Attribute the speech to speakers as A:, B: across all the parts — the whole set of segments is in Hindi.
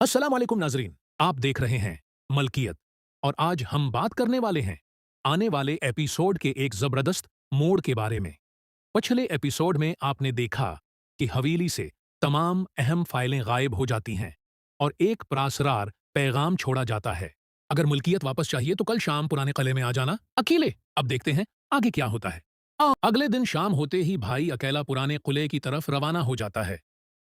A: अस्सलाम वालेकुम नाजरीन, आप देख रहे हैं मलकियत और आज हम बात करने वाले हैं आने वाले एपिसोड के एक जबरदस्त मोड़ के बारे में। पिछले एपिसोड में आपने देखा कि हवेली से तमाम अहम फाइलें गायब हो जाती हैं और एक प्रासरार पैगाम छोड़ा जाता है। अगर मुल्कियत वापस चाहिए तो कल शाम पुराने किले में आ जाना अकेले। अब देखते हैं आगे क्या होता है। अगले दिन शाम होते ही भाई अकेला पुराने किले की तरफ रवाना हो जाता है,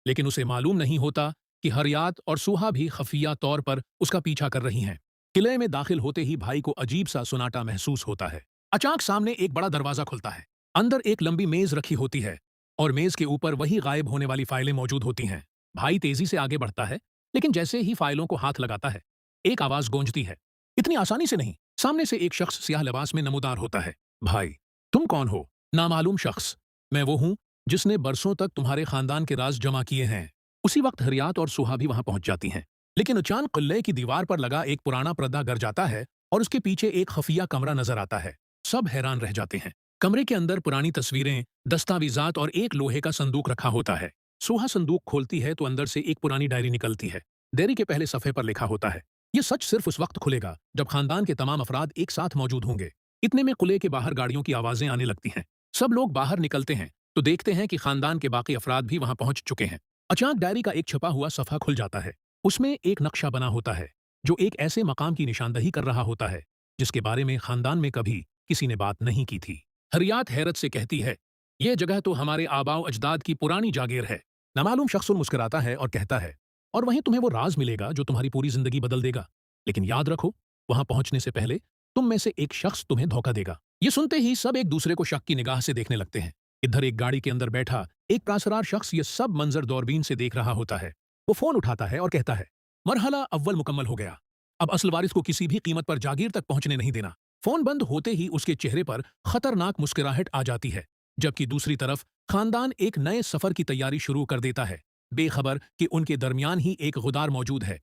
A: लेकिन उसे मालूम नहीं होता कि हरियात और सुहा भी खफिया तौर पर उसका पीछा कर रही हैं। किले में दाखिल होते ही भाई को अजीब सा सुनाटा महसूस होता है। अचानक सामने एक बड़ा दरवाजा खुलता है। अंदर एक लंबी मेज रखी होती है और मेज के ऊपर वही गायब होने वाली फाइलें मौजूद होती हैं। भाई तेजी से आगे बढ़ता है, लेकिन जैसे ही फाइलों को हाथ लगाता है, एक आवाज गूंजती है। इतनी आसानी से नहीं। सामने से एक शख्स सियाह लिबास में नमूदार होता है। भाई, तुम कौन हो? नामालूम शख्स। मैं वो हूं जिसने बरसों तक तुम्हारे खानदान के राज जमा किए हैं। उसी वक्त हरियात और सुहा भी वहां पहुंच जाती हैं, लेकिन अचानक किले की दीवार पर लगा एक पुराना पर्दा गिर जाता है और उसके पीछे एक खफिया कमरा नजर आता है। सब हैरान रह जाते हैं। कमरे के अंदर पुरानी तस्वीरें, दस्तावेजात और एक लोहे का संदूक रखा होता है। सुहा संदूक खोलती है तो अंदर से एक पुरानी डायरी निकलती है। डायरी के पहले सफ़े पर लिखा होता है, ये सच सिर्फ उस वक्त खुलेगा जब खानदान के तमाम अफराद एक साथ मौजूद होंगे। इतने में किले के बाहर गाड़ियों की आवाजें आने लगती हैं। सब लोग बाहर निकलते हैं तो देखते हैं कि खानदान के बाकी अफराद भी वहां पहुंच चुके हैं। अचानक डायरी का एक छपा हुआ सफ़ा खुल जाता है। उसमें एक नक्शा बना होता है जो एक ऐसे मकाम की निशानदही कर रहा होता है जिसके बारे में खानदान में कभी किसी ने बात नहीं की थी। हरियात हैरत से कहती है, यह जगह तो हमारे आबाओ अजदाद की पुरानी जागीर है। नामालूम शख्स मुस्कुराता है और कहता है, और वहीं तुम्हें वो राज मिलेगा जो तुम्हारी पूरी जिंदगी बदल देगा। लेकिन याद रखो, वहां पहुंचने से पहले तुम में से एक शख्स तुम्हें धोखा देगा। ये सुनते ही सब एक दूसरे को शक की निगाह से देखने लगते हैं। इधर एक गाड़ी के अंदर बैठा एक प्रासरार शख्स ये सब मंजर दूरबीन से देख रहा होता है। वो फोन उठाता है और कहता है, मरहला अव्वल मुकम्मल हो गया। अब असल वारिस को किसी भी कीमत पर जागीर तक पहुंचने नहीं देना। फोन बंद होते ही उसके चेहरे पर खतरनाक मुस्कुराहट आ जाती है, जबकि दूसरी तरफ खानदान एक नए सफर की तैयारी शुरू कर देता है, बेखबर कि उनके दरमियान ही एक गुदार मौजूद है।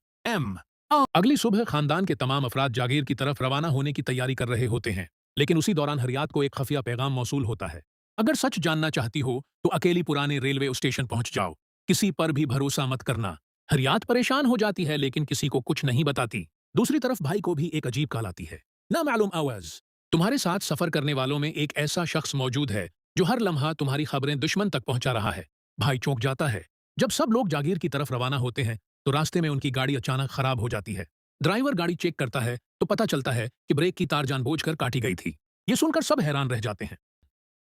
A: अगली सुबह खानदान के तमाम अफराद जागीर की तरफ रवाना होने की तैयारी कर रहे होते हैं, लेकिन उसी दौरान हरियात को एक खफिया पैगाम मौसूल होता है। अगर सच जानना चाहती हो तो अकेली पुराने रेलवे स्टेशन पहुंच जाओ, किसी पर भी भरोसा मत करना। हरियात परेशान हो जाती है लेकिन किसी को कुछ नहीं बताती। दूसरी तरफ भाई को भी एक अजीब कॉल आती है। ना मालूम आवाज, तुम्हारे साथ सफर करने वालों में एक ऐसा शख्स मौजूद है जो हर लम्हा तुम्हारी खबरें दुश्मन तक पहुंचा रहा है। भाई चौंक जाता है। जब सब लोग जागीर की तरफ रवाना होते हैं तो रास्ते में उनकी गाड़ी अचानक खराब हो जाती है। ड्राइवर गाड़ी चेक करता है तो पता चलता है कि ब्रेक की तार जानबूझकर काटी गई थी। ये सुनकर सब हैरान रह जाते हैं।